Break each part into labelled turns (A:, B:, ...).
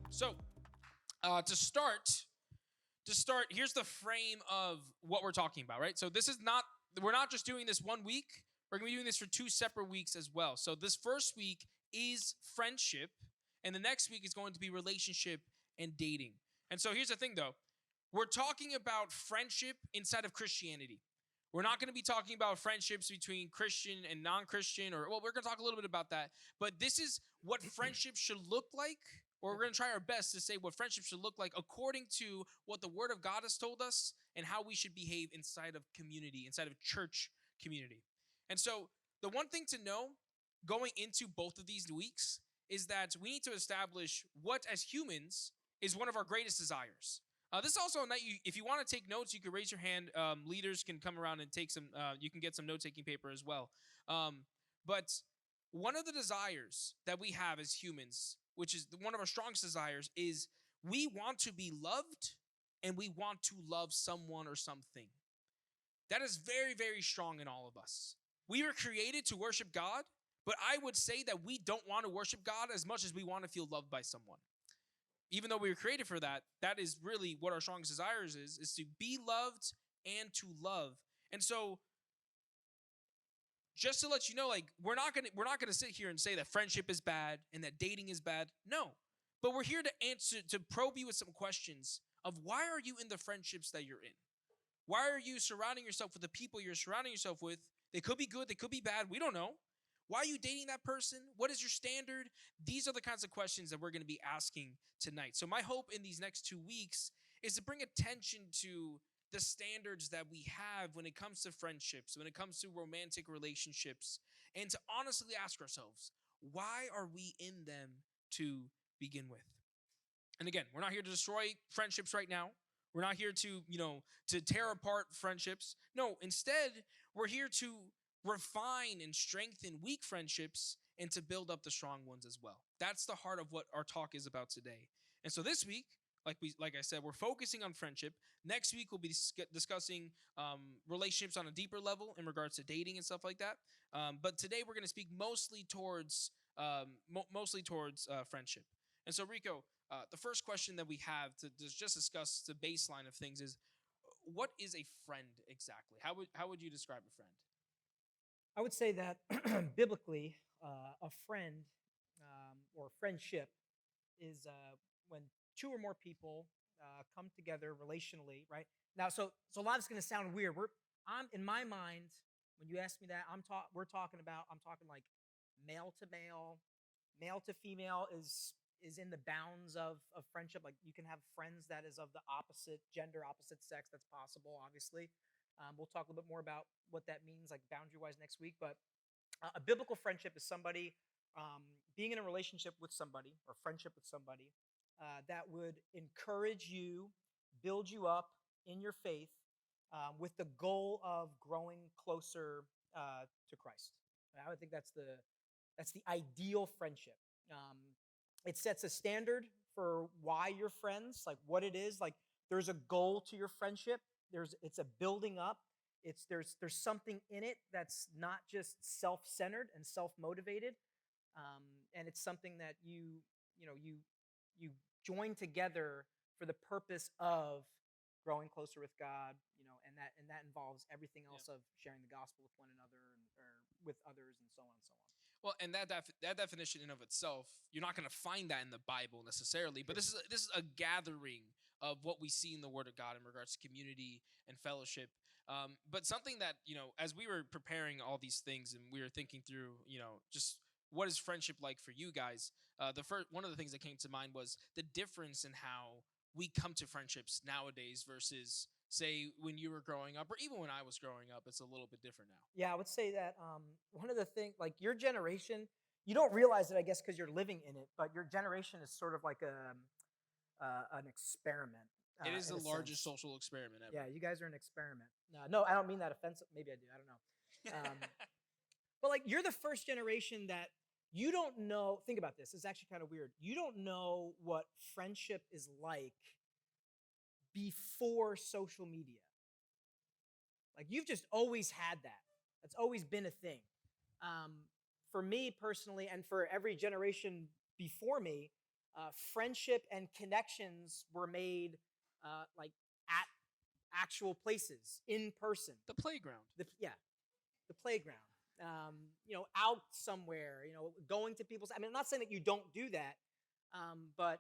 A: So, to start, here's the frame of what we're talking about, right? So we're not just doing this one week. We're going to be doing this for 2 separate weeks as well. So this first week is friendship, and the next week is going to be relationship and dating. And so here's the thing, though. We're talking about friendship inside of Christianity. We're not going to be talking about friendships between Christian and non-Christian, we're going to talk a little bit about that. But this is what friendship should look like, or we're going to try our best to say what friendship should look like according to what the Word of God has told us and how we should behave inside of community, inside of church community. And so the one thing to know going into both of these weeks is that we need to establish what, as humans, is one of our greatest desires. This is also a night, if you want to take notes, you can raise your hand. Leaders can come around and take some, you can get some note-taking paper as well. But one of the desires that we have as humans, which is one of our strongest desires, is we want to be loved and we want to love someone or something. That is very, very strong in all of us. We were created to worship God, but I would say that we don't want to worship God as much as we want to feel loved by someone. Even though we were created for that, that is really what our strongest desires is to be loved and to love. And so, just to let you know, like we're not gonna sit here and say that friendship is bad and that dating is bad. No, but we're here to probe you with some questions of why are you in the friendships that you're in? Why are you surrounding yourself with the people you're surrounding yourself with? They could be good, they could be bad. We don't know. Why are you dating that person? What is your standard? These are the kinds of questions that we're going to be asking tonight. So my hope in these next 2 weeks is to bring attention to the standards that we have when it comes to friendships, when it comes to romantic relationships, and to honestly ask ourselves, why are we in them to begin with? And again, we're not here to destroy friendships right now. We're not here to tear apart friendships. No, instead, we're here to refine and strengthen weak friendships and to build up the strong ones as well. That's the heart of what our talk is about today. And so this week, like I said, we're focusing on friendship. Next week, we'll be discussing relationships on a deeper level in regards to dating and stuff like that. But today, we're going to speak mostly towards friendship. And so, Rico, the first question that we have to just discuss the baseline of things is, what is a friend exactly? How would you describe a friend?
B: I would say that biblically, a friend or friendship is when two or more people come together relationally, right? Now, so a lot of it's going to sound weird. I'm in my mind when you ask me that, we're talking about, I'm talking like male to male, male to female is in the bounds of friendship. Like you can have friends that is of the opposite gender, opposite sex. That's possible, obviously. We'll talk a little bit more about what that means, like boundary wise, next week. But a biblical friendship is somebody being in a relationship with somebody or friendship with somebody that would encourage you, build you up in your faith with the goal of growing closer to Christ. And I would think that's the ideal friendship. Um, it sets a standard for why you're friends, like what it is. Like there's a goal to your friendship. It's a building up. There's something in it that's not just self-centered and self-motivated, and it's something that you join together for the purpose of growing closer with God, and that involves everything
A: Yeah.
B: else of sharing the gospel with one another or with others and so on and so on.
A: Well, and that definition in of itself, you're not going to find that in the Bible necessarily, but
B: Sure.
A: this is a gathering of what we see in the Word of God in regards to community and fellowship. But something that as we were preparing all these things and we were thinking through, just what is friendship like for you guys? The first one of the things that came to mind was the difference in how we come to friendships nowadays versus say when you were growing up or even when I was growing up. It's a little bit different now.
B: Yeah, I would say that one of the things, like your generation, you don't realize it, I guess, because you're living in it. But your generation is sort of like an experiment
A: It is
B: in
A: the
B: a
A: largest
B: sense.
A: social experiment ever.
B: Yeah, you guys are an experiment. No, I don't mean that offensive. Maybe I do. I don't know. But like, you're the first generation that you don't know. Think about this. It's actually kind of weird. You don't know what friendship is like before social media. Like you've just always had that. That's always been a thing. Um, for me personally, and for every generation before me, friendship and connections were made like at actual places in person.
A: The playground.
B: Yeah, the playground. Out somewhere. Going to people's. I mean, I'm not saying that you don't do that, but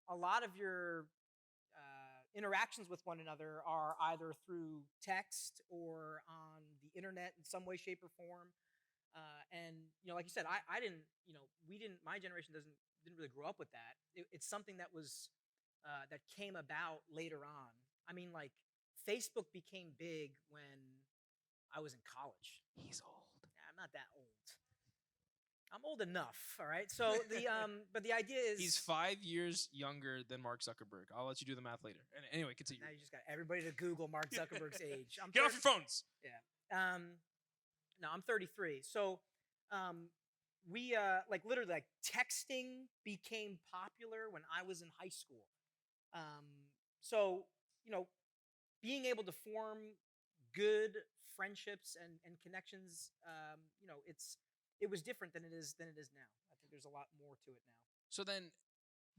B: a lot of your interactions with one another are either through text or on the internet in some way, shape, or form. And like you said, I didn't. We didn't. My generation didn't really grow up with that. It's something that was that came about later on. I mean, like Facebook became big when I was in college.
A: He's old.
B: Yeah, I'm not that old. I'm old enough, all right. So but the idea is
A: He's 5 years younger than Mark Zuckerberg. I'll let you do the math later. And anyway, continue.
B: now you just got everybody to Google Mark Zuckerberg's age.
A: Get off your phones.
B: Yeah. No, I'm 33. So, we like literally like texting became popular when I was in high school. Um, so being able to form good friendships and connections, it was different than it is now. I think there's a lot more to it now.
A: So then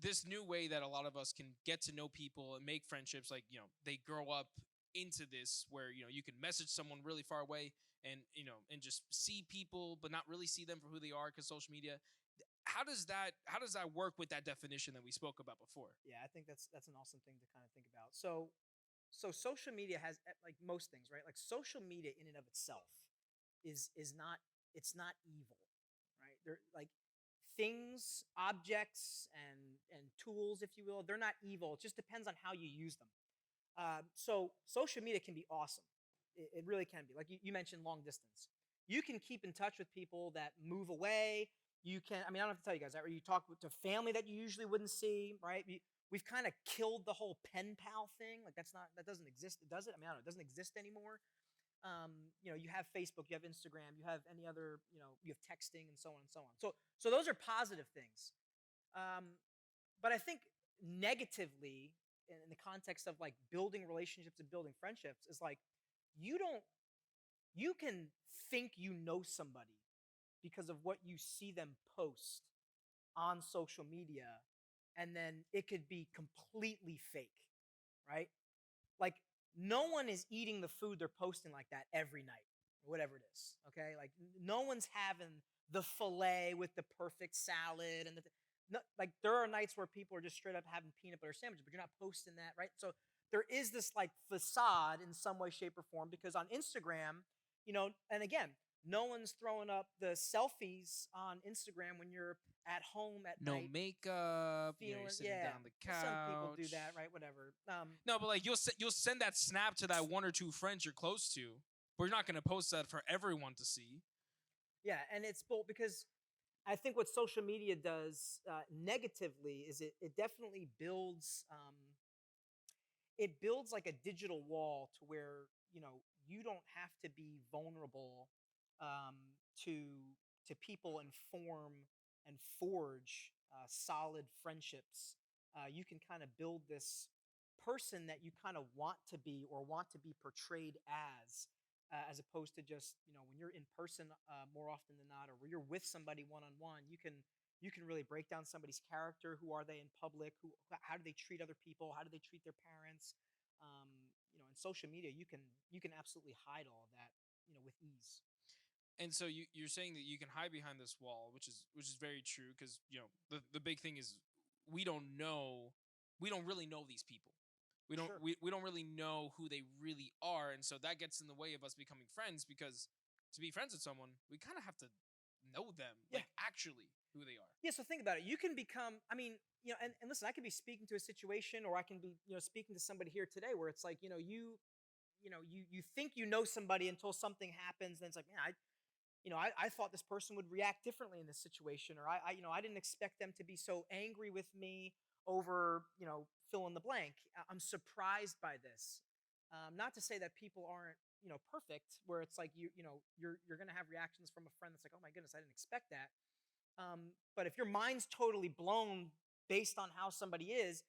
A: this new way that a lot of us can get to know people and make friendships, like, they grow up into this where, you can message someone really far away and, and just see people, but not really see them for who they are because social media. How does that work with that definition that we spoke about before?
B: Yeah, I think that's an awesome thing to kind of think about. So social media has like most things, right? Like social media in and of itself is not it's not evil, right? They're like things, objects, and tools, if you will. They're not evil. It just depends on how you use them. So social media can be awesome. It really can be. Like you mentioned, long distance. You can keep in touch with people that move away. You can. I mean, I don't have to tell you guys that. Or you talk to family that you usually wouldn't see, right? We've kind of killed the whole pen pal thing. Like that doesn't exist. Does it? I mean, I don't know. It doesn't exist anymore. You have Facebook, you have Instagram, you have any other, you have texting and so on and so on. So those are positive things. But I think negatively, in the context of like building relationships and building friendships, is like you don't you can think you know somebody because of what you see them post on social media, and then it could be completely fake, right? Like no one is eating the food they're posting like that every night, or whatever it is. Okay, like no one's having the fillet with the perfect salad and no, like there are nights where people are just straight up having peanut butter sandwiches, but you're not posting that, right? So there is this like facade in some way, shape, or form because on Instagram, and again, no one's throwing up the selfies on Instagram when you're at home at
A: No
B: night.
A: makeup.
B: Feeling,
A: You're sitting down the couch.
B: some people do that, right? Whatever.
A: No, but like you'll send that snap to that one or two friends you're close to, but you're not going to post that for everyone to see.
B: Yeah, and it's bold because I think what social media does negatively is it definitely builds like a digital wall to where you don't have to be vulnerable um, to people and form and forge solid friendships. You can kind of build this person that you kind of want to be or want to be portrayed as opposed to just when you're in person more often than not, or where you're with somebody one on one. You can really break down somebody's character. Who are they in public? How do they treat other people? How do they treat their parents? In social media, you can absolutely hide all of that, with ease.
A: And so you're saying that you can hide behind this wall, which is very true because the big thing is we don't really know these people.
B: Sure.
A: We don't really know who they really are, and so that gets in the way of us becoming friends because to be friends with someone, we kind of have to know them,
B: Yeah.
A: like actually who they are.
B: Yeah, so think about it. You can become, I mean, and listen, I could be speaking to a situation, or I can be, speaking to somebody here today where it's like, you think you know somebody until something happens, and it's like, man, I thought this person would react differently in this situation, or I didn't expect them to be so angry with me over, fill in the blank. I'm surprised by this. Not to say that people aren't, perfect, where it's like you're gonna have reactions from a friend that's like, oh my goodness, I didn't expect that. But if your mind's totally blown based on how somebody is,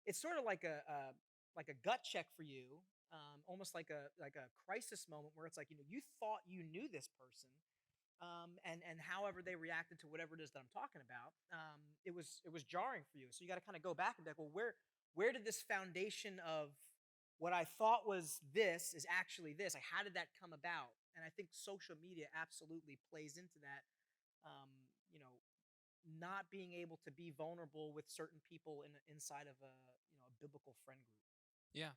B: it's sort of like a gut check for you. almost like a crisis moment where it's like, you thought you knew this person, and however they reacted to whatever it is that I'm talking about, it was jarring for you. So you got to kind of go back and be like, well, where did this foundation of what I thought was this is actually this? Like, how did that come about? And I think social media absolutely plays into that. Um, you know, not being able to be vulnerable with certain people inside of a biblical friend group.
A: Yeah.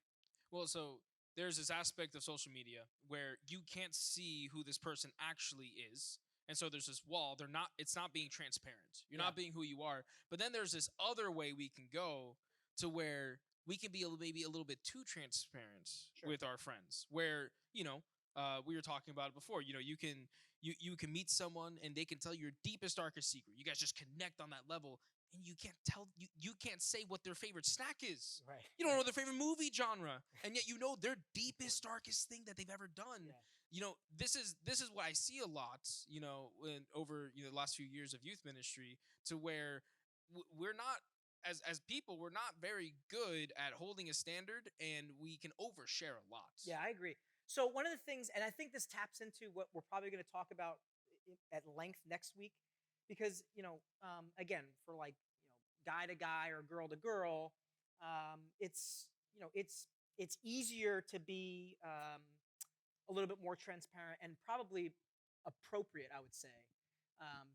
A: Well, so there's this aspect of social media where you can't see who this person actually is. And so there's this wall. It's not being transparent. You're
B: Yeah.
A: not being who you are. But then there's this other way we can go to where we can be maybe a little bit too transparent
B: Sure.
A: with our friends, where, we were talking about it before. You can meet someone and they can tell your deepest, darkest secret. You guys just connect on that level, and you can't say what their favorite snack is.
B: Right.
A: You don't know
B: Right.
A: their favorite movie genre, and yet you know their deepest, darkest thing that they've ever done.
B: Yeah.
A: This is what I see a lot. Over the last few years of youth ministry, to where we're not, as people, we're not very good at holding a standard, and we can overshare a lot.
B: Yeah, I agree. So one of the things, and I think this taps into what we're probably going to talk about at length next week, because again, for like guy to guy or girl to girl, it's easier to be a little bit more transparent and probably appropriate, I would say,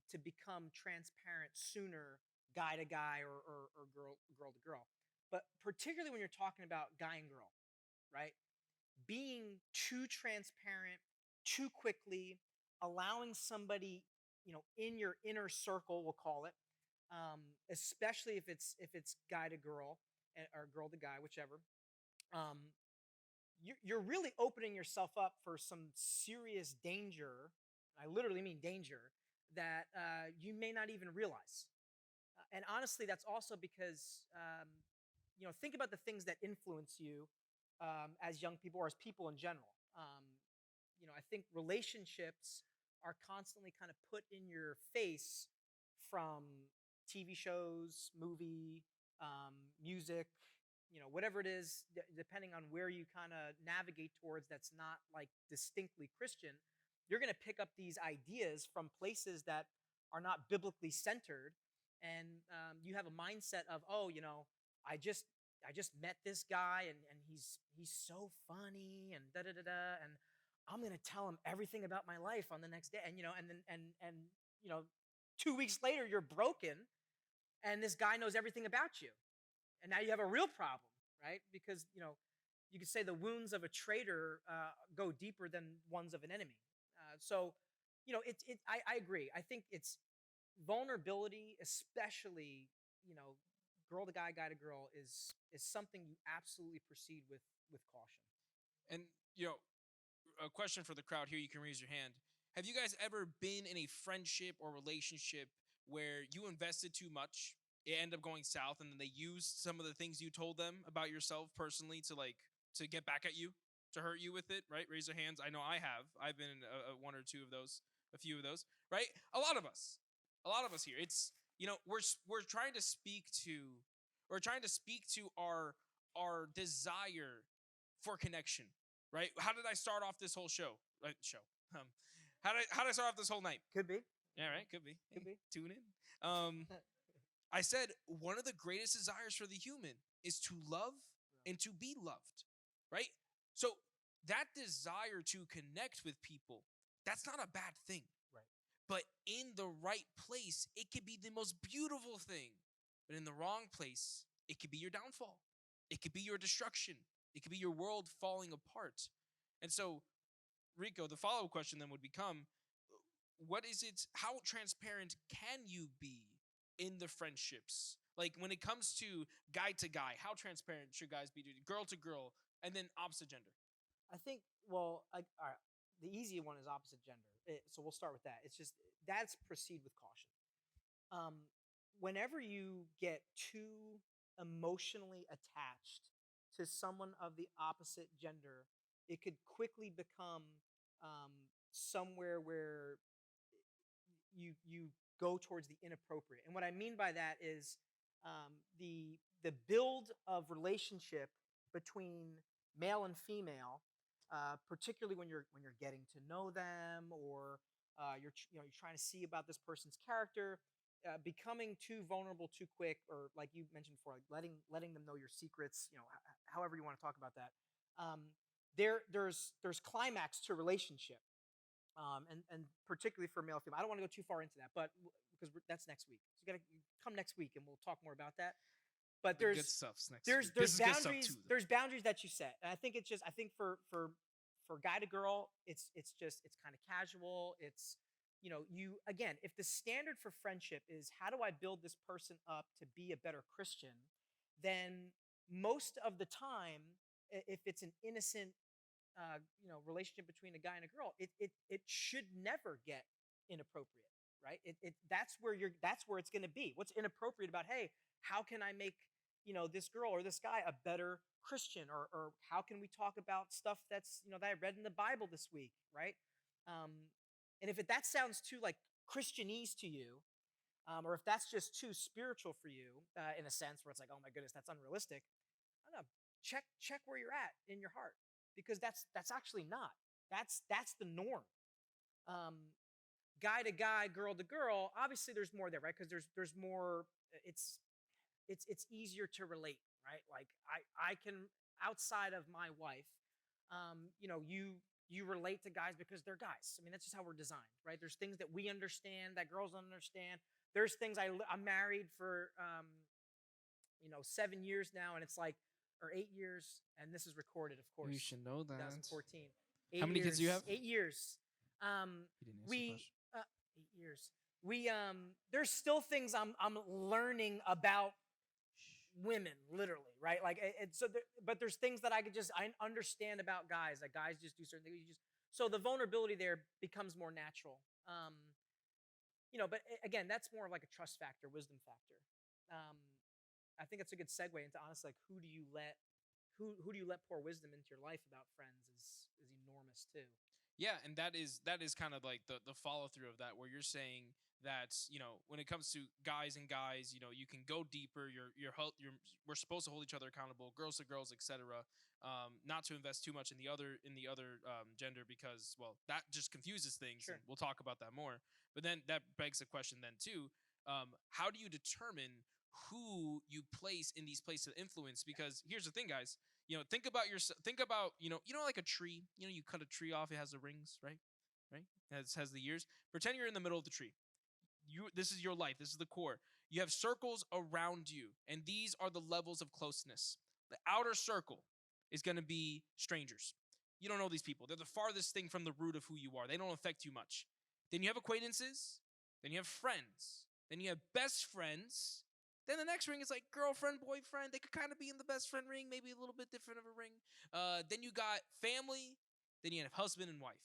B: to become transparent sooner, guy to guy or girl to girl. But particularly when you're talking about guy and girl, right? Being too transparent too quickly, allowing somebody in your inner circle, we'll call it, especially if it's guy to girl, or girl to guy, whichever. um, you're really opening yourself up for some serious danger. I literally mean danger that you may not even realize. And honestly, that's also because think about the things that influence you as young people or as people in general. I think relationships are constantly kind of put in your face from TV shows, movie, music, whatever it is, depending on where you kind of navigate towards that's not like distinctly Christian, you're going to pick up these ideas from places that are not biblically centered. And you have a mindset of, oh, I just met this guy, and he's so funny and da da da da, and I'm gonna tell him everything about my life on the next day, and then you know 2 weeks later you're broken, and this guy knows everything about you, and now you have a real problem, right? Because you could say the wounds of a traitor go deeper than ones of an enemy. So I agree. I think it's vulnerability, especially girl to guy, guy to girl, is something you absolutely proceed with caution.
A: And a question for the crowd here. You can raise your hand. Have you guys ever been in a friendship or relationship where you invested too much, it ended up going south, and then they used some of the things you told them about yourself personally to get back at you, to hurt you with it? Right? Raise your hands. I know I have. I've been in one or two of those, a few of those. Right? A lot of us here. It's we're trying to speak to, our desire for connection. Right? How did I start off this whole show? Right? Um, how did I start off this whole night?
B: Could be.
A: Yeah, right. Could be.
B: Could be.
A: Tune in. I said one of the greatest desires for the human is to love and to be loved, right? So that desire to connect with people, that's not a bad thing.
B: Right.
A: But in the right place, it could be the most beautiful thing. But in the wrong place, it could be your downfall. It could be your destruction. It could be your world falling apart. And so, Rico, the follow-up question then would become, what is it, how transparent can you be in the friendships? Like when it comes to guy, how transparent should guys be to girl to girl, and then opposite gender?
B: I think, well, all right, the easy one is opposite gender. So we'll start with that. It's just that's proceed with caution. Um, Whenever you get too emotionally attached to someone of the opposite gender, it could quickly become um, somewhere where you go towards the inappropriate. And what I mean by that is the build of relationship between male and female, particularly when you're getting to know them, or you're trying to see about this person's character. Becoming too vulnerable too quick, or like you mentioned before, like letting them know your secrets. However you want to talk about that. There's climax to relationship, and particularly for male and female. I don't want to go too far into that, but because that's next week, so you got to come next week and we'll talk more about that. But
A: The good stuff's next week.
B: there's
A: This is good stuff
B: boundaries
A: too, though.
B: there's boundaries that you set, and I think for guy to girl, it's kind of casual. It's you again, if the standard for friendship is how do I build this person up to be a better Christian, then most of the time, if it's an innocent relationship between a guy and a girl, it should never get inappropriate, right? That's where it's going to be. What's inappropriate about, hey, how can I make this girl or this guy a better Christian, or how can we talk about stuff that's that I read in the Bible this week, right? Um, and if that sounds too like Christianese to you, or if that's just too spiritual for you, in a sense where it's like, oh my goodness, that's unrealistic. I don't know. Check where you're at in your heart, because that's actually not. That's the norm. Um, Guy to guy, girl to girl. Obviously, there's more there, right? Because there's more. It's easier to relate, right? Like I can, outside of my wife, you relate to guys because they're guys. I mean, that's just how we're designed, right? There's things that we understand that girls don't understand. There's things I'm married for 7 years now, and it's like, or 8 years, and this is recorded, of course.
A: You should know that.
B: 2014.
A: How many kids do you have?
B: 8 years.
A: You didn't answer the
B: We
A: question.
B: 8 years. We there's still things I'm learning about women, literally, right? Like, but there's things that I understand about guys, that guys just do certain things. So the vulnerability there becomes more natural. But again, that's more like a trust factor, wisdom factor. Um, I think it's a good segue into, honestly, like, who do you let pour wisdom into your life about friends is enormous too.
A: Yeah, and that is kind of like the follow through of that, where you're saying that when it comes to guys and guys, you can go deeper. We're supposed to hold each other accountable, girls to girls, etc. Not to invest too much in the other gender, because, well, that just confuses things.
B: Sure.
A: And we'll talk about that more. But then that begs the question then too: how do you determine who you place in these places of influence? Because here's the thing, guys. Think about like a tree. You cut a tree off, it has the rings, right? Right? Has the years. Pretend you're in the middle of the tree. This is your life. This is the core. You have circles around you, and these are the levels of closeness. The outer circle is going to be strangers. You don't know these people. They're the farthest thing from the root of who you are. They don't affect you much. Then you have acquaintances. Then you have friends. Then you have best friends. Then the next ring is like girlfriend, boyfriend. They could kind of be in the best friend ring, maybe a little bit different of a ring. Then you got family. Then you have husband and wife.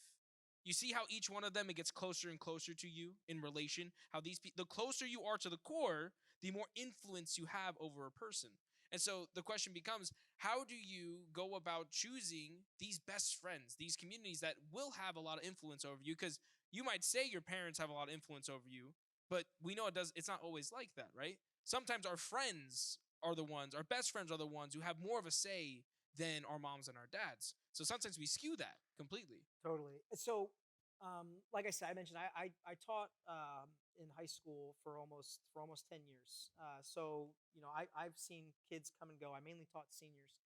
A: You see how each one of them, it gets closer and closer to you in relation. How the closer you are to the core, the more influence you have over a person. And so the question becomes, how do you go about choosing these best friends, these communities that will have a lot of influence over you? Because you might say your parents have a lot of influence over you, but we know it's not always like that, right? Sometimes our best friends are the ones who have more of a say than our moms and our dads. So sometimes we skew that completely.
B: Totally. So, like I said, I mentioned I taught in high school for almost 10 years. So I've seen kids come and go. I mainly taught seniors.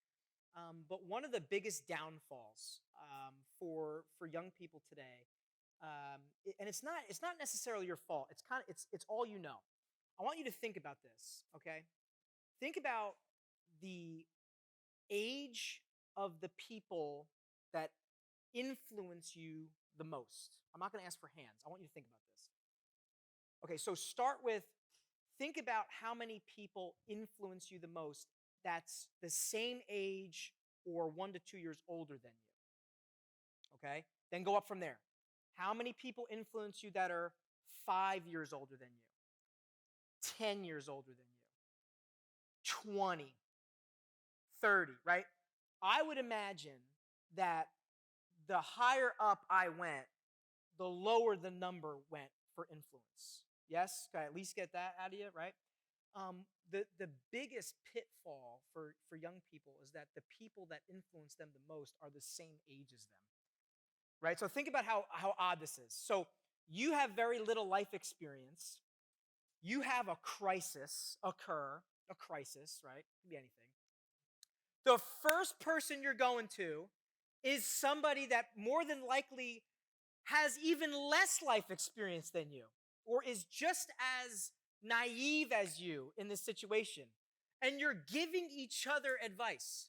B: But one of the biggest downfalls for young people today, and it's not necessarily your fault. It's all you know. I want you to think about this. Okay, think about the age of the people that influence you the most. I'm not going to ask for hands. I want you to think about this. Okay, so think about how many people influence you the most that's the same age or 1 to 2 years older than you. Okay, then go up from there. How many people influence you that are 5 years older than you, 10 years older than you, 20, 30, right? I would imagine that the higher up I went, the lower the number went for influence. Yes? Can I at least get that out of you, right? The biggest pitfall for young people is that the people that influence them the most are the same age as them, right? So think about how odd this is. So you have very little life experience. You have a crisis occur, a crisis, right? Could be anything. The first person you're going to is somebody that more than likely has even less life experience than you, or is just as naive as you in this situation. And you're giving each other advice,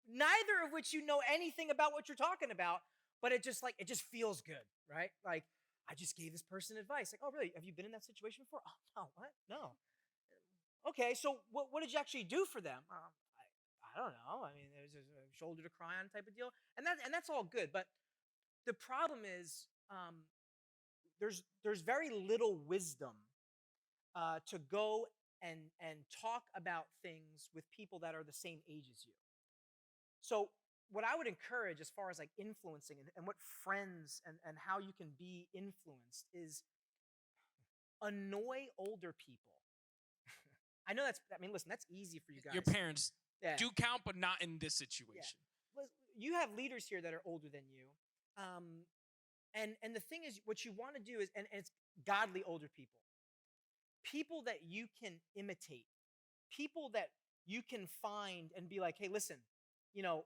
B: neither of which you know anything about what you're talking about, but it just feels good, right? Like, I just gave this person advice. Like, oh, really? Have you been in that situation before? Oh, no, what? No. Okay, so what did you actually do for them? I don't know. I mean, there's a shoulder to cry on type of deal, and that's all good. But the problem is, there's very little wisdom to go and talk about things with people that are the same age as you. So what I would encourage as far as like influencing and what friends and how you can be influenced is annoy older people. I know listen, that's easy for you guys.
A: Your parents
B: Yeah.
A: do count, but not in this
B: Yeah.
A: situation.
B: You have leaders here that are older than you. And the thing is, what you want to do is, and it's godly older people. People that you can imitate. People that you can find and be like, hey, listen, you know,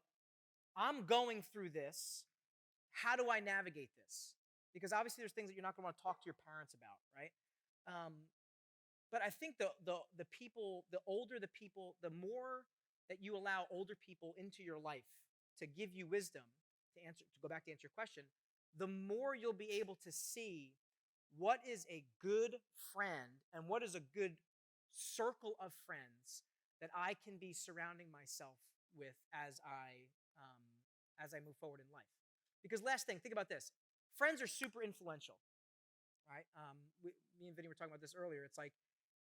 B: I'm going through this. How do I navigate this? Because obviously there's things that you're not going to want to talk to your parents about, right? But I think the people, the older the people, the more that you allow older people into your life to give you wisdom, to go back to answer your question, the more you'll be able to see what is a good friend and what is a good circle of friends that I can be surrounding myself with as I move forward in life. Because last thing, think about this: friends are super influential, right? Me and Vinny were talking about this earlier. It's like,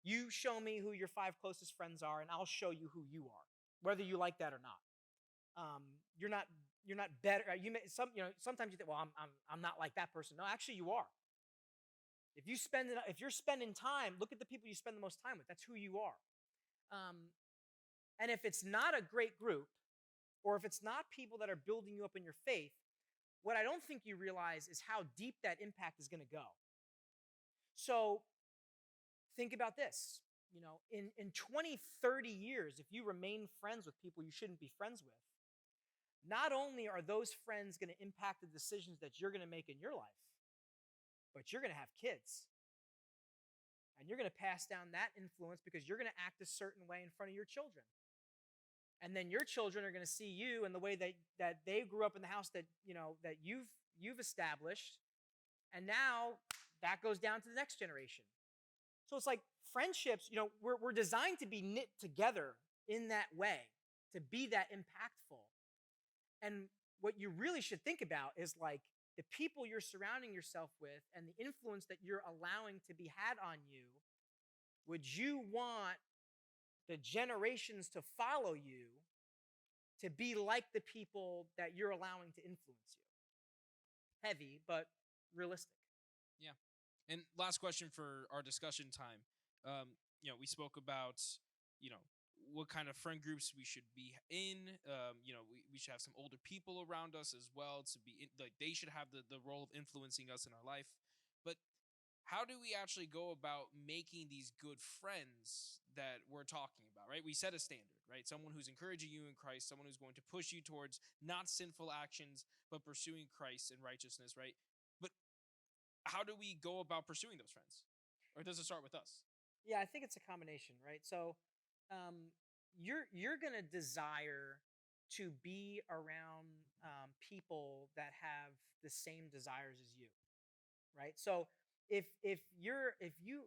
B: you show me who your 5 closest friends are, and I'll show you who you are, whether you like that or not. You're not better. Sometimes you think, well, I'm not like that person. No, actually, you are. If you're spending time, look at the people you spend the most time with. That's who you are. And if it's not a great group, or if it's not people that are building you up in your faith, what I don't think you realize is how deep that impact is going to go. So think about this. In 20, 30 years, if you remain friends with people you shouldn't be friends with, not only are those friends going to impact the decisions that you're going to make in your life, but you're going to have kids. And you're going to pass down that influence because you're going to act a certain way in front of your children. And then your children are going to see you and the way that they grew up in the house that you've established. And now that goes down to the next generation. So it's like friendships, we're designed to be knit together in that way, to be that impactful. And what you really should think about is like the people you're surrounding yourself with and the influence that you're allowing to be had on you. Would you want the generations to follow you to be like the people that you're allowing to influence you? Heavy, but realistic.
A: Yeah. And last question for our discussion time. We spoke about, what kind of friend groups we should be in. We should have some older people around us as well to be like they should have the role of influencing us in our life. But how do we actually go about making these good friends that we're talking about, right? We set a standard, right? Someone who's encouraging you in Christ, someone who's going to push you towards not sinful actions, but pursuing Christ and righteousness, right? But how do we go about pursuing those friends? Or does it start with us?
B: Yeah, I think it's a combination, right? So you're going to desire to be around people that have the same desires as you, right? So if you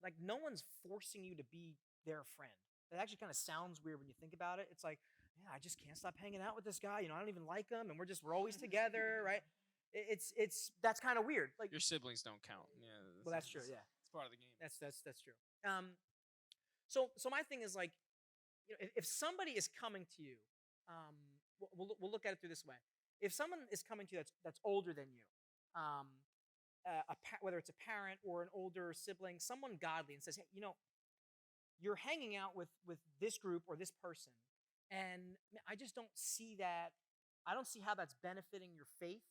B: like, no one's forcing you to be their friend. That actually kind of sounds weird when you think about it. It's like, yeah, I just can't stop hanging out with this guy. I don't even like him, and we're always together, right? That's kind of weird. Like,
A: your siblings don't count. Yeah.
B: Well, that's true. Yeah,
A: it's part of the game.
B: That's true. So my thing is like, if somebody is coming to you, we'll look at it through this way. If someone is coming to you that's older than you, whether it's a parent or an older sibling, someone godly, and says, hey, you're hanging out with this group or this person, and I just don't see that. I don't see how that's benefiting your faith.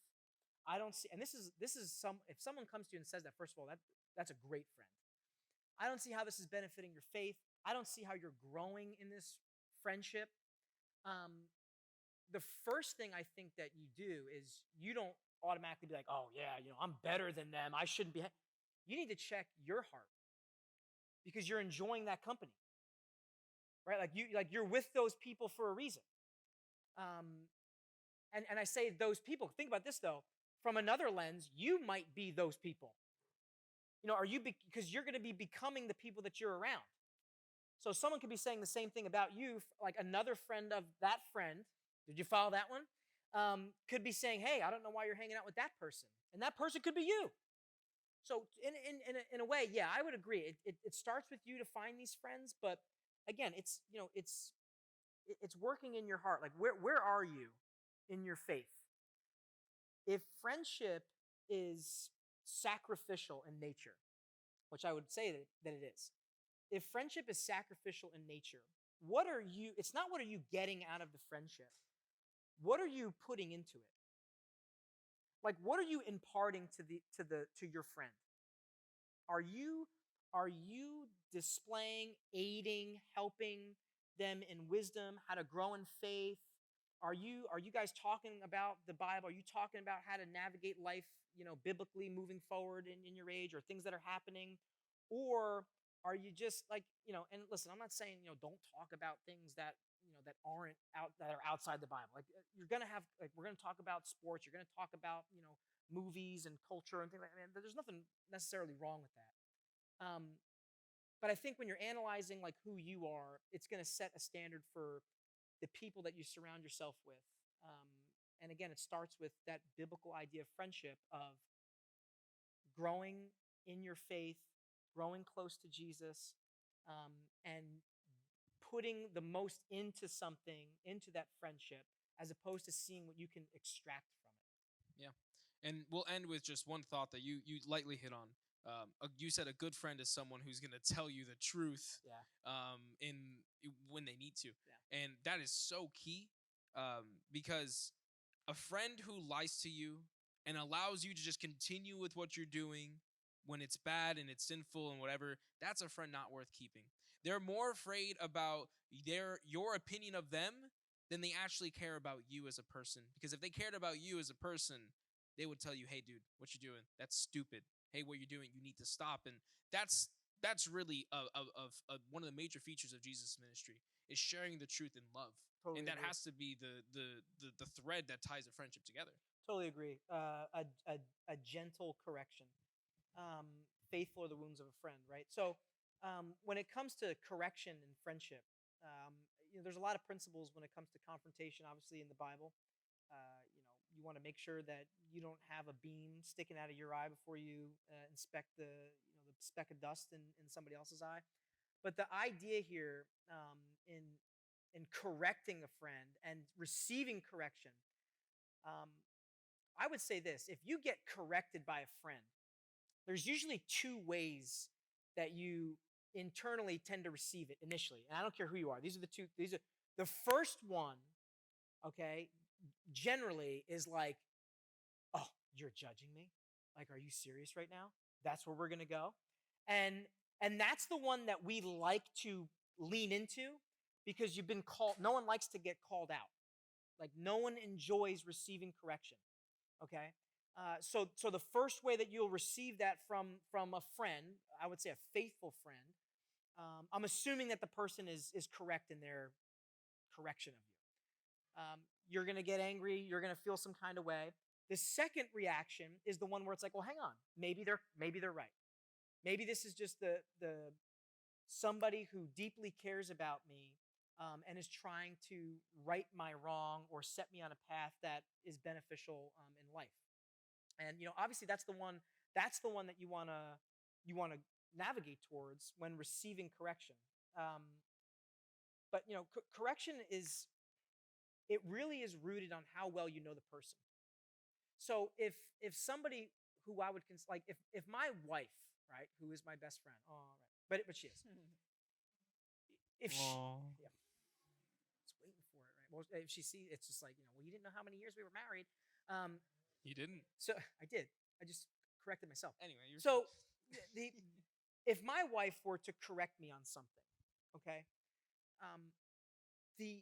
B: I don't see, and this is some. If someone comes to you and says that, first of all, that's a great friend. I don't see how this is benefiting your faith. I don't see how you're growing in this friendship. Um, the first thing I think that you do is you don't automatically be like, oh yeah, I'm better than them. I shouldn't be. You need to check your heart because you're enjoying that company, right? You're with those people for a reason. Um, and I say those people. Think about this though. From another lens, you might be those people. Are you because you're going to be becoming the people that you're around. So someone could be saying the same thing about you, like another friend of that friend. Did you follow that one? Could be saying, "Hey, I don't know why you're hanging out with that person," and that person could be you. So in a way, yeah, I would agree. It starts with you to find these friends, but again, it's working in your heart. Like where are you in your faith? If friendship is sacrificial in nature, which I would say that it is. If friendship is sacrificial in nature, it's not what are you getting out of the friendship? What are you putting into it? Like what are you imparting to your friend? Are you displaying, aiding, helping them in wisdom, how to grow in faith? Are you guys talking about the Bible? Are you talking about how to navigate life, biblically moving forward in your age or things that are happening? Or are you just like, and listen, I'm not saying, don't talk about things that are outside the Bible. Like you're going to have, like, we're going to talk about sports. You're going to talk about, movies and culture and things like that. There's nothing necessarily wrong with that. But I think when you're analyzing like who you are, it's going to set a standard for the people that you surround yourself with. Um, and again, it starts with that biblical idea of friendship, of growing in your faith, growing close to Jesus, and putting the most into something, into that friendship, as opposed to seeing what you can extract from it.
A: Yeah. And we'll end with just one thought that you lightly hit on. You said a good friend is someone who's going to tell you the truth
B: Yeah.
A: in when they need to,
B: Yeah.
A: and that is so key because a friend who lies to you and allows you to just continue with what you're doing when it's bad and it's sinful and whatever, that's a friend not worth keeping. They're more afraid about your opinion of them than they actually care about you as a person. Because if they cared about you as a person, they would tell you, "Hey, dude, what you doing? That's stupid. Hey, what you're doing, you need to stop." And that's really one of the major features of Jesus' ministry is sharing the truth in love,
B: Totally
A: and that
B: agree.
A: has to be the thread that ties a friendship together.
B: Totally agree. A gentle correction. Faithful are the wounds of a friend, right? So when it comes to correction and friendship, there's a lot of principles when it comes to confrontation, obviously in the Bible. You want to make sure that you don't have a beam sticking out of your eye before you inspect the speck of dust in somebody else's eye. But the idea here, in correcting a friend and receiving correction, um, I would say this: if you get corrected by a friend, there's usually two ways that you internally tend to receive it initially. And I don't care who you are. These are the two. These are the first one. Okay, generally is like, "Oh, you're judging me? Like, are you serious right now? That's where we're gonna go." And and that's the one that we like to lean into because you've been called. No one likes to get called out. Like no one enjoys receiving correction. Okay. So the first way that you'll receive that from a friend, I would say a faithful friend, I'm assuming that the person is correct in their correction of you. You're gonna get angry. You're gonna feel some kind of way. The second reaction is the one where it's like, well, hang on, maybe they're right. Maybe this is just the somebody who deeply cares about me, and is trying to right my wrong or set me on a path that is beneficial in life. And obviously that's the one that you want to navigate towards when receiving correction. Um, but correction it really is rooted on how well you know the person. So if somebody who I would like if my wife, right, who is my best friend, oh, right, but she is, if she,
A: Aw.
B: yeah, it's waiting for it, right? Well, if she sees, it's just like, well, you didn't know how many years we were married. Um,
A: You didn't.
B: so I did. I just corrected myself.
A: Anyway, you're
B: So the if my wife were to correct me on something, okay, um, the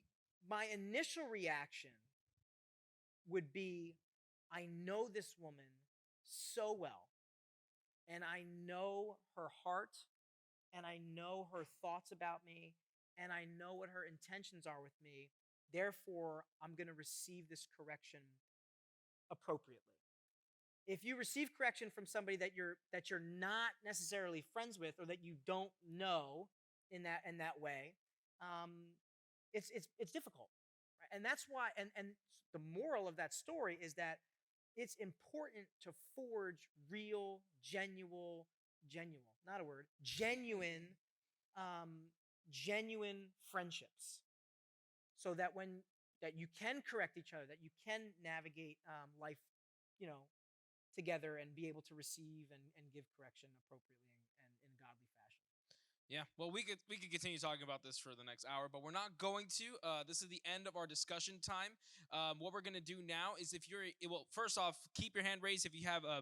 B: my initial reaction would be, I know this woman so well, and I know her heart, and I know her thoughts about me, and I know what her intentions are with me. Therefore, I'm going to receive this correction appropriately. If you receive correction from somebody that you're not necessarily friends with, or that you don't know in that way, um, it's difficult, right? And that's why. And the moral of that story is that it's important to forge real, genuine, not a word, um, genuine friendships, so that when that you can correct each other, that you can navigate life, you know, together, and be able to receive and give correction appropriately, and in a godly fashion.
A: Yeah, well, we could continue talking about this for the next hour, but we're not going to. This is the end of our discussion time. What we're gonna do now is, if you're well, first off, keep your hand raised if you have a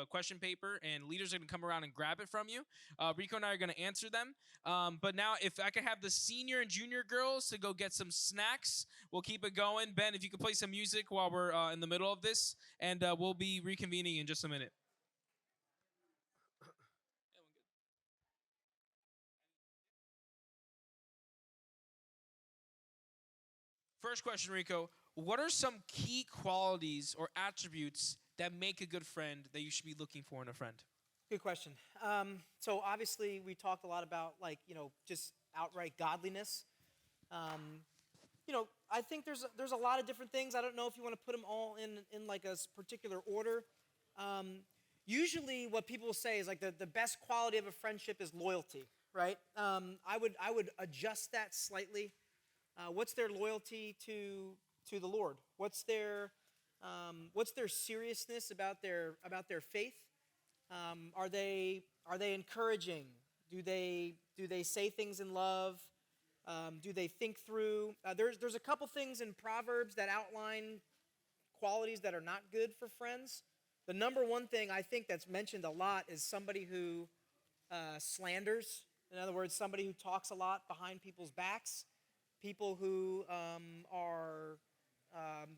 A: question paper, and leaders are gonna come around and grab it from you. Rico and I are gonna answer them. But now, if I could have the senior and junior girls to go get some snacks, we'll keep it going. Ben, if you could play some music while we're in the middle of this, and we'll be reconvening in just a minute. First question, Rico. What are some key qualities or attributes that make a good friend that you should be looking for in a friend?
B: Good question. So obviously, we talked a lot about, like, just outright godliness. Um, I think there's a lot of different things. I don't know if you want to put them all in like a particular order. Um, Usually, what people say is, like, the best quality of a friendship is loyalty, right? I would adjust that slightly. What's their loyalty to the Lord? What's their seriousness about their faith? Are they encouraging? Do they say things in love? Do they think through? There's a couple things in Proverbs that outline qualities that are not good for friends. The number one thing I think that's mentioned a lot is somebody who slanders. In other words, somebody who talks a lot behind people's backs. People who are um,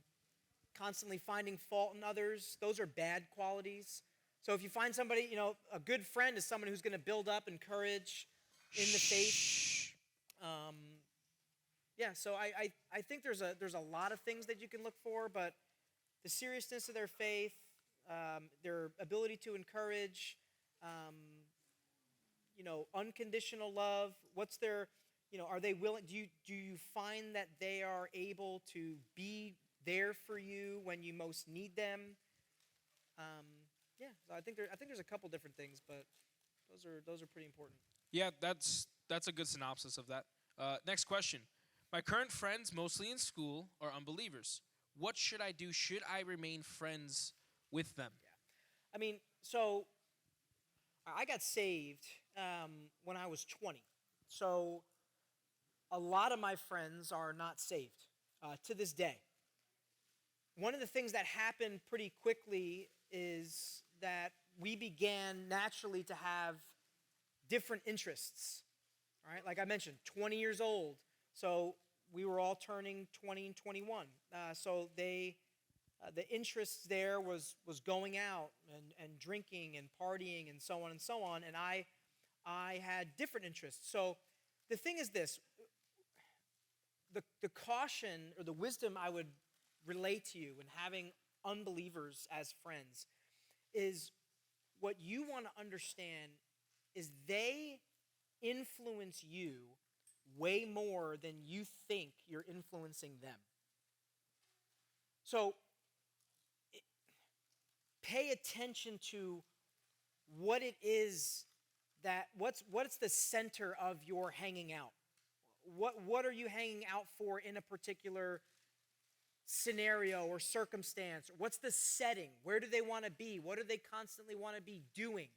B: constantly finding fault in others. Those are bad qualities. So if you find somebody, a good friend is someone who's going to build up, encourage in the faith.
A: Shh.
B: Um, yeah, so I think there's a lot of things that you can look for, but the seriousness of their faith, their ability to encourage, um, unconditional love. Are they willing? Do you find that they are able to be there for you when you most need them? Um, yeah, so I think there's a couple different things, but those are pretty important.
A: Yeah, that's a good synopsis of that. Next question. My current friends, mostly in school, are unbelievers. What should I do? Should I remain friends with them?
B: Yeah, I mean, so I got saved when I was 20. So a lot of my friends are not saved to this day. One of the things that happened pretty quickly is that we began naturally to have different interests. All right, like I mentioned, 20 years old. So we were all turning 20 and 21. So the interests there was going out and drinking and partying and so on and so on. And I had different interests. So the thing is this: the caution or the wisdom I would relate to you in having unbelievers as friends is, what you want to understand is they influence you way more than you think you're influencing them. So pay attention to what it is what's the center of your hanging out. What are you hanging out for in a particular scenario or circumstance? What's the setting? Where do they want to be? What do they constantly want to be doing?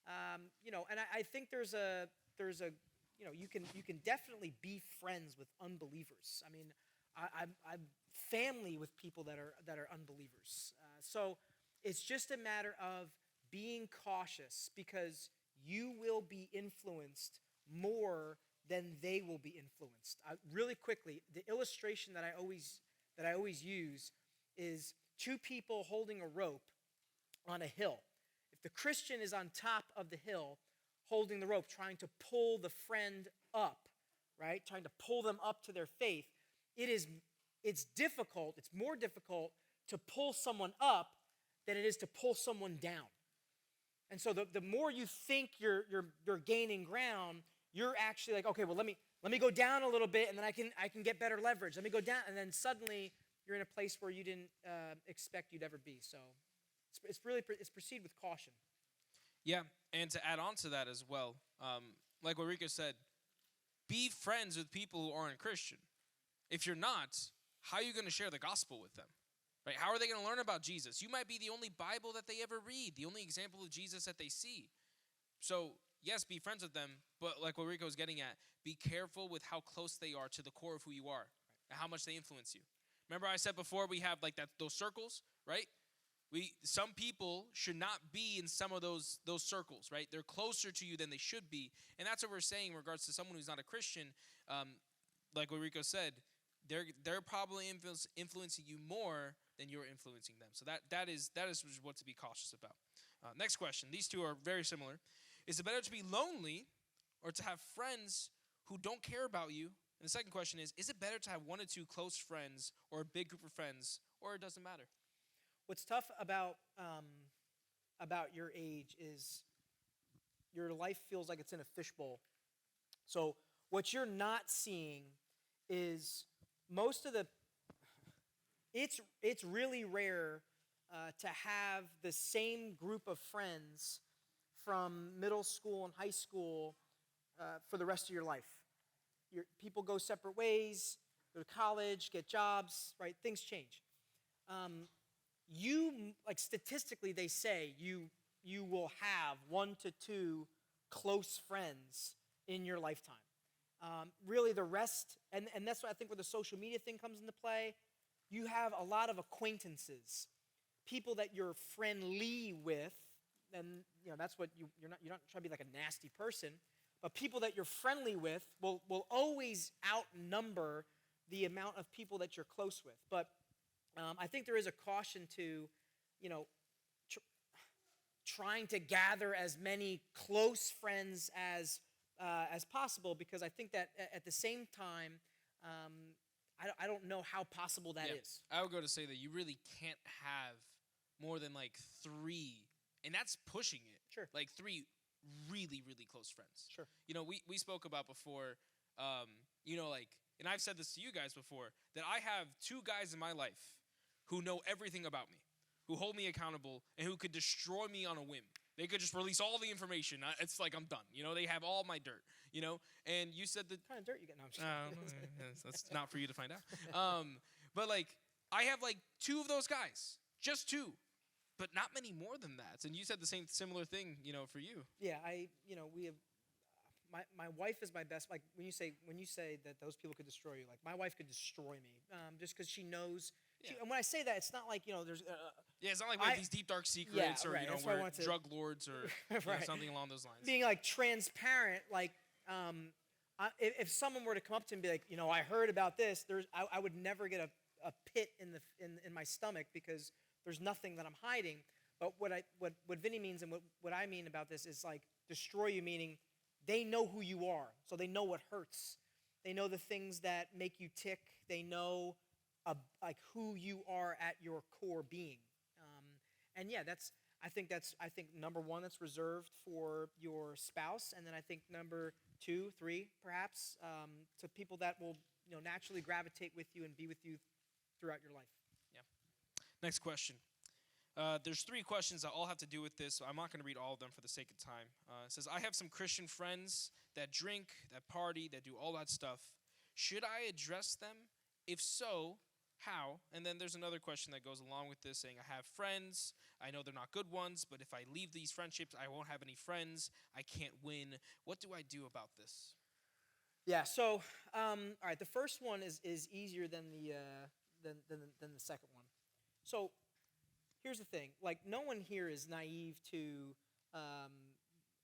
B: And I think there's a you can definitely be friends with unbelievers. I mean, I'm family with people that are unbelievers. So it's just a matter of being cautious because you will be influenced more than they will be influenced. Really quickly, the illustration that I always use is two people holding a rope on a hill. If the Christian is on top of the hill holding the rope, trying to pull the friend up, right? Trying to pull them up to their faith, it's difficult, it's more difficult to pull someone up than it is to pull someone down. And so the more you think you're gaining ground, you're actually like, okay, well let me go down a little bit and then I can get better leverage. Let me go down, and then suddenly you're in a place where you didn't expect you'd ever be. So it's proceed with caution.
A: Yeah, and to add on to that as well, like what Rico said, be friends with people who aren't Christian. If you're not, how are you going to share the gospel with them? Right? How are they going to learn about Jesus? You might be the only Bible that they ever read, the only example of Jesus that they see. So, yes, be friends with them, but like what Rico was getting at, be careful with how close they are to the core of who you are and how much they influence you. Remember I said before we have like those circles, right? Some people should not be in some of those circles, right? They're closer to you than they should be. And that's what we're saying in regards to someone who's not a Christian. Like what Rico said, they're probably influencing you more than you're influencing them. So that is what to be cautious about. Next question. These two are very similar. Is it better to be lonely or to have friends who don't care about you? And the second question is it better to have one or two close friends or a big group of friends, or it doesn't matter?
B: What's tough about your age is your life feels like it's in a fishbowl. So what you're not seeing is most of the. It's really rare to have the same group of friends from middle school and high school for the rest of your life. People go separate ways, go to college, get jobs, right? Things change. Like statistically, they say you will have 1 to 2 close friends in your lifetime. Really, the rest, and that's what I think where the social media thing comes into play. You have a lot of acquaintances, people that you're friendly with, and that's what you're not trying to be like a nasty person, but people that you're friendly with will always outnumber the amount of people that you're close with. But I think there is a caution to, trying to gather as many close friends as possible, because I think that at the same time, I don't know how possible that is.
A: I would go to say that you really can't have more than like 3, and that's pushing it.
B: Sure.
A: Like 3 really, really close friends.
B: Sure.
A: We spoke about before, and I've said this to you guys before, that I have 2 guys in my life who know everything about me, who hold me accountable, and who could destroy me on a whim. They could just release all the information. It's like I'm done. They have all my dirt. And you said that.
B: What kind of dirt you get? No, I'm just
A: that's not for you to find out. But like I have like 2 of those guys, just 2, but not many more than that. And you said the similar thing, for you.
B: Yeah, we have. My wife is my best. Like when you say that those people could destroy you, like my wife could destroy me, just because she knows.
A: Yeah.
B: And when I say that, it's not like there's.
A: It's not like we have these deep dark secrets, or
B: right.
A: we're drug lords, or
B: right.
A: Something along those lines.
B: Being like transparent, like if someone were to come up to me and be like, I heard about this, I would never get a pit in my stomach, because there's nothing that I'm hiding. But what Vinny means and what I mean about this is like destroy you, meaning they know who you are, so they know what hurts. They know the things that make you tick. They know like who you are at your core being. And yeah, I think number 1, that's reserved for your spouse, and then I think number 2, 3, perhaps to people that will naturally gravitate with you and be with you throughout your life.
A: Yeah. Next question. There's 3 questions that all have to do with this, so I'm not going to read all of them for the sake of time. It says, I have some Christian friends that drink, that party, that do all that stuff. Should I address them? If so, how? And then there's another question that goes along with this, saying, I have friends. I know they're not good ones, but if I leave these friendships, I won't have any friends. I can't win. What do I do about this?
B: Yeah. So, all right. The first one is easier than than the second one. So here's the thing: like, no one here is naive to, um,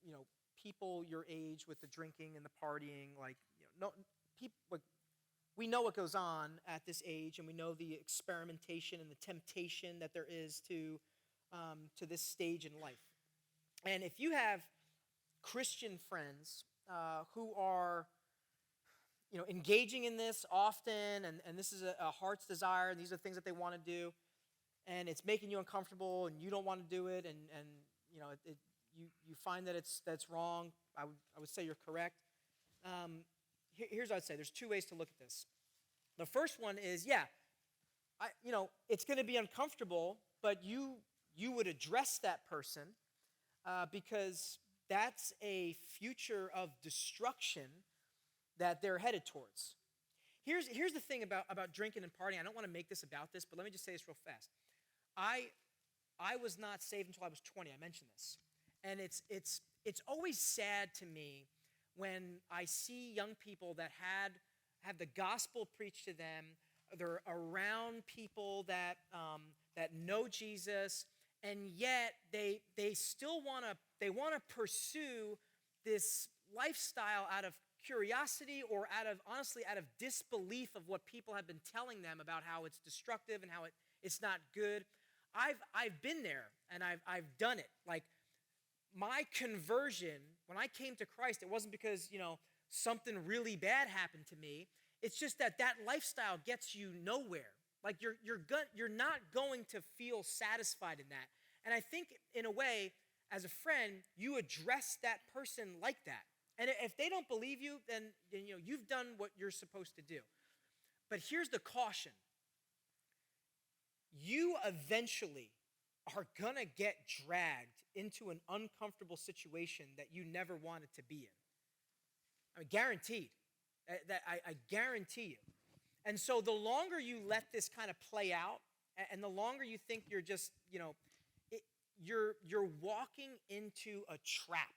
B: you know, people your age with the drinking and the partying. Like, no people. Like, we know what goes on at this age, and we know the experimentation and the temptation that there is to this stage in life. And if you have Christian friends who are engaging in this often, and this is a heart's desire, and these are things that they want to do, and it's making you uncomfortable, and you don't want to do it, and you find that that's wrong, I would say you're correct. Here's what I'd say. There's two ways to look at this. The first one is, yeah, it's going to be uncomfortable, but you would address that person because that's a future of destruction that they're headed towards. Here's the thing about drinking and partying. I don't want to make this about this, but let me just say this real fast. I I was not saved until I was 20. I mentioned this. And it's always sad to me when I see young people that have the gospel preached to them. They're around people that know Jesus, and yet they still want to pursue this lifestyle out of curiosity, or honestly out of disbelief of what people have been telling them about how it's destructive and how it's not good. I've been there, and I've done it. Like, my conversion, when I came to Christ, it wasn't because something really bad happened to me. It's just that lifestyle gets you nowhere. Like, you're not going to feel satisfied in that. And I think, in a way, as a friend, you address that person like that. And if they don't believe you, then you've done what you're supposed to do. But here's the caution: you eventually are gonna get dragged into an uncomfortable situation that you never wanted to be in. I mean, guaranteed. That I guarantee you. And so the longer you let this kind of play out, and the longer you think you're just, you're walking into a trap.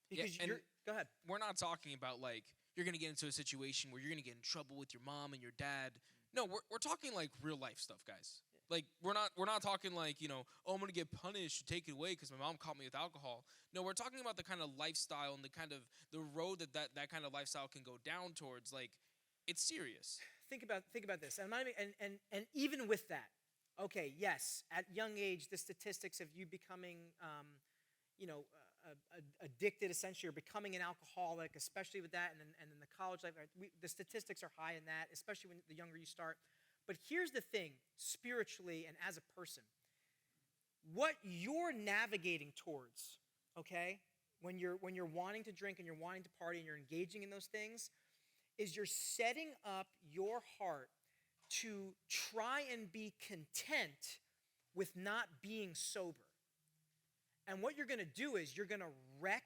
B: Because go ahead.
A: We're not talking about like you're gonna get into a situation where you're gonna get in trouble with your mom and your dad. No, we're talking like real life stuff, guys. Like, we're not talking like, oh, I'm gonna get punished, take it away because my mom caught me with alcohol. No, we're talking about the kind of lifestyle and the kind of the road that kind of lifestyle can go down towards. Like, it's serious.
B: Think about this. And even with that, okay, yes, at young age, the statistics of you becoming addicted, essentially, or becoming an alcoholic, especially with that, and then the college life, the statistics are high in that, especially when the younger you start. But here's the thing, spiritually and as a person, what you're navigating towards, okay, when you're wanting to drink and you're wanting to party and you're engaging in those things, is you're setting up your heart to try and be content with not being sober. And what you're going to do is you're going to wreck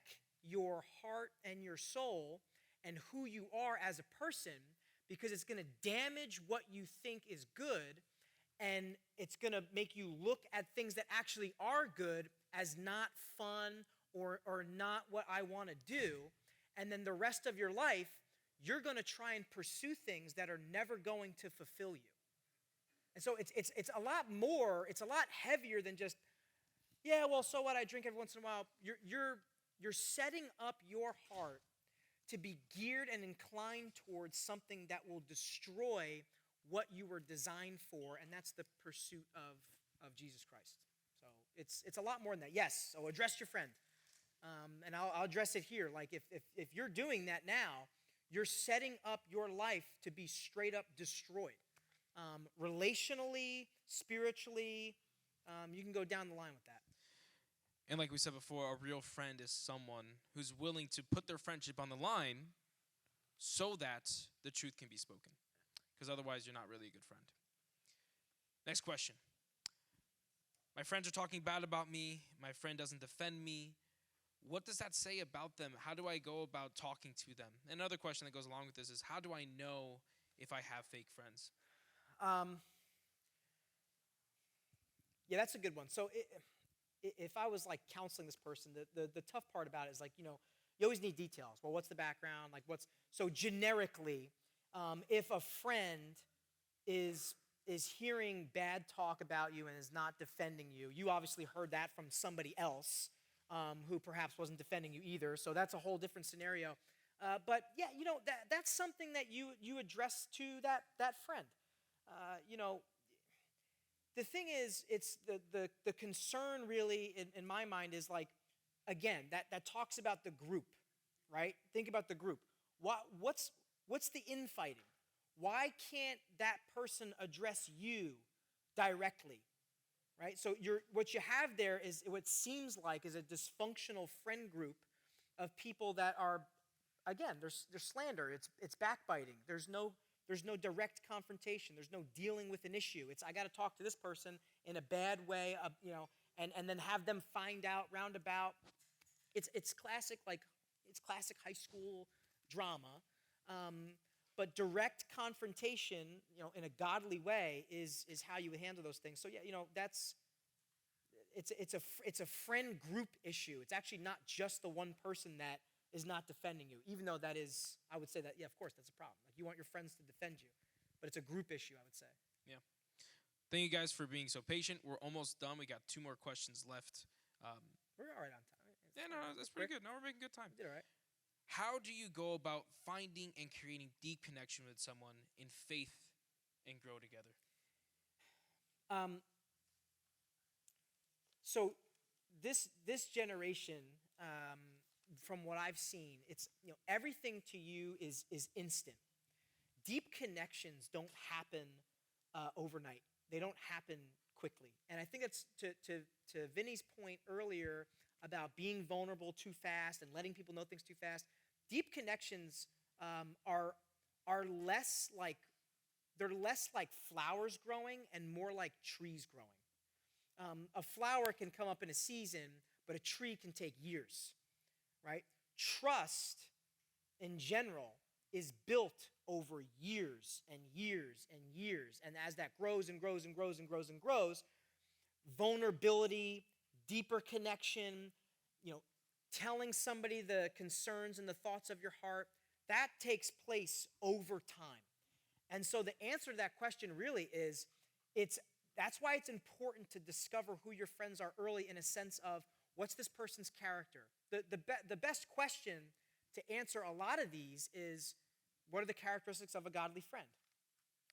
B: your heart and your soul and who you are as a person, because it's going to damage what you think is good, and it's going to make you look at things that actually are good as not fun or not what I want to do. And then the rest of your life, you're going to try and pursue things that are never going to fulfill you. And so it's a lot more, it's a lot heavier than just, yeah, well, so what, I drink every once in a while. You're setting up your heart to be geared and inclined towards something that will destroy what you were designed for, and that's the pursuit of Jesus Christ. So it's a lot more than that. Yes, so address your friend. And I'll address it here. Like, if you're doing that now, you're setting up your life to be straight up destroyed. Relationally, spiritually, you can go down the line with that.
A: And like we said before, a real friend is someone who's willing to put their friendship on the line so that the truth can be spoken. Because otherwise, you're not really a good friend. Next question. My friends are talking bad about me. My friend doesn't defend me. What does that say about them? How do I go about talking to them? Another question that goes along with this is, how do I know if I have fake friends?
B: Yeah, that's a good one. So if I was like counseling this person, the tough part about it is, like, you always need details. Well, what's the background? Like, so generically, if a friend is hearing bad talk about you and is not defending you, you obviously heard that from somebody else who perhaps wasn't defending you either. So that's a whole different scenario. But yeah, that's something that you address to that friend. You know, the thing is, it's the concern really in my mind is like, again, that talks about the group, right? Think about the group. What's the infighting? Why can't that person address you directly, right? So what you have there is what seems like is a dysfunctional friend group of people that are, again, there's slander, it's backbiting. There's no direct confrontation. There's no dealing with an issue. It's I got to talk to this person in a bad way, and then have them find out roundabout. It's classic high school drama. But direct confrontation, in a godly way is how you would handle those things. So yeah, it's a friend group issue. It's actually not just the one person that is not defending you, even though that is, I would say that, yeah, of course, that's a problem. Like, you want your friends to defend you, but it's a group issue, I would say.
A: Yeah. Thank you guys for being so patient. We're almost done. We got 2 more questions left.
B: We're all right on time.
A: That's pretty good. No, we're making good time.
B: We did all right.
A: How do you go about finding and creating deep connection with someone in faith and grow together?
B: So this generation, from what I've seen, it's everything to you is instant. Deep connections don't happen overnight. They don't happen quickly. And I think it's to Vinny's point earlier about being vulnerable too fast and letting people know things too fast. Deep connections are less like flowers growing and more like trees growing. A flower can come up in a season, but a tree can take years, right? Trust in general is built over years and years and years. And as that grows and grows and grows and grows and grows, vulnerability, deeper connection, telling somebody the concerns and the thoughts of your heart, that takes place over time. And so the answer to that question really is, that's why it's important to discover who your friends are early, in a sense of, what's this person's character? The best question to answer a lot of these is, what are the characteristics of a godly friend,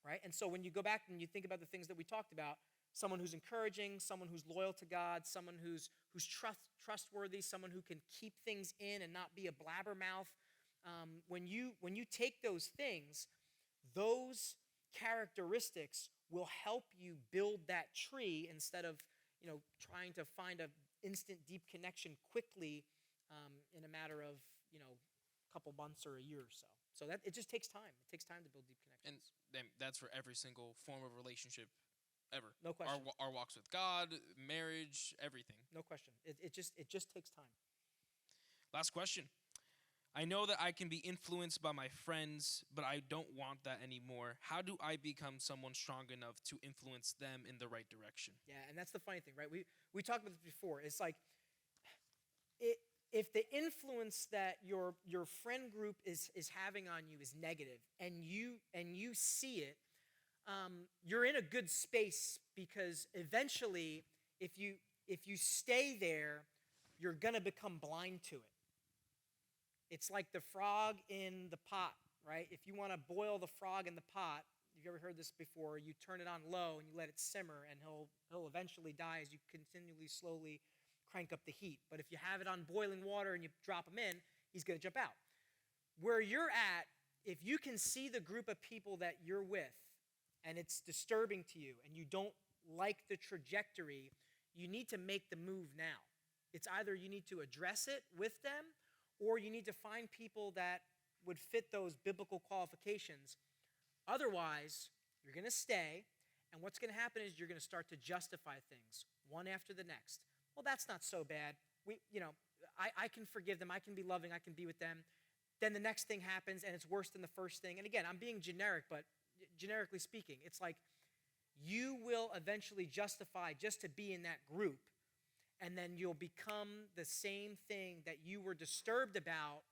B: right? And so when you go back and you think about the things that we talked about, someone who's encouraging, someone who's loyal to God, someone who's trustworthy, someone who can keep things in and not be a blabbermouth. When you take those things, those characteristics will help you build that tree instead of trying to find an instant deep connection quickly in a matter of a couple months or a year or so. So that it just takes time. It takes time to build deep connections.
A: And that's for every single form of relationship ever.
B: No question.
A: Our walks with God, marriage, everything.
B: No question. It just takes time.
A: Last question. I know that I can be influenced by my friends, but I don't want that anymore. How do I become someone strong enough to influence them in the right direction?
B: Yeah, and that's the funny thing, right? We talked about this before. It's like, if the influence that your friend group is having on you is negative, and you see it, you're in a good space, because eventually, if you stay there, you're gonna become blind to it. It's like the frog in the pot, right? If you want to boil the frog in the pot, if you ever heard this before, you turn it on low and you let it simmer, and he'll eventually die as you continually slowly crank up the heat. But if you have it on boiling water and you drop him in, he's going to jump out. Where you're at, if you can see the group of people that you're with and it's disturbing to you and you don't like the trajectory, you need to make the move now. It's either you need to address it with them, or you need to find people that would fit those biblical qualifications. Otherwise, you're going to stay, and what's going to happen is you're going to start to justify things one after the next. Well, that's not so bad. I can forgive them. I can be loving. I can be with them. Then the next thing happens, and it's worse than the first thing. And again, I'm being generic, but generically speaking, it's like you will eventually justify just to be in that group. and then you'll become the same thing that you were disturbed about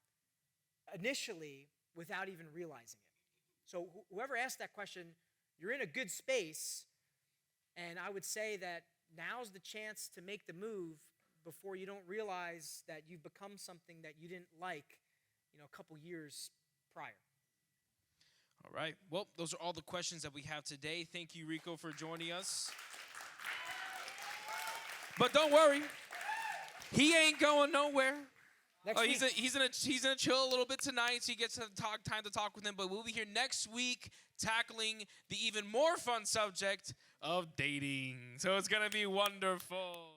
B: initially without even realizing it. So whoever asked that question, you're in a good space, and I would say that now's the chance to make the move before you don't realize that you've become something that you didn't like, a couple years prior.
A: All right. Well, those are all the questions that we have today. Thank you, Rico, for joining us. But don't worry, he ain't going nowhere.
B: Next week.
A: He's gonna chill a little bit tonight, so you get time to talk with him. But we'll be here next week tackling the even more fun subject of dating. So it's gonna be wonderful.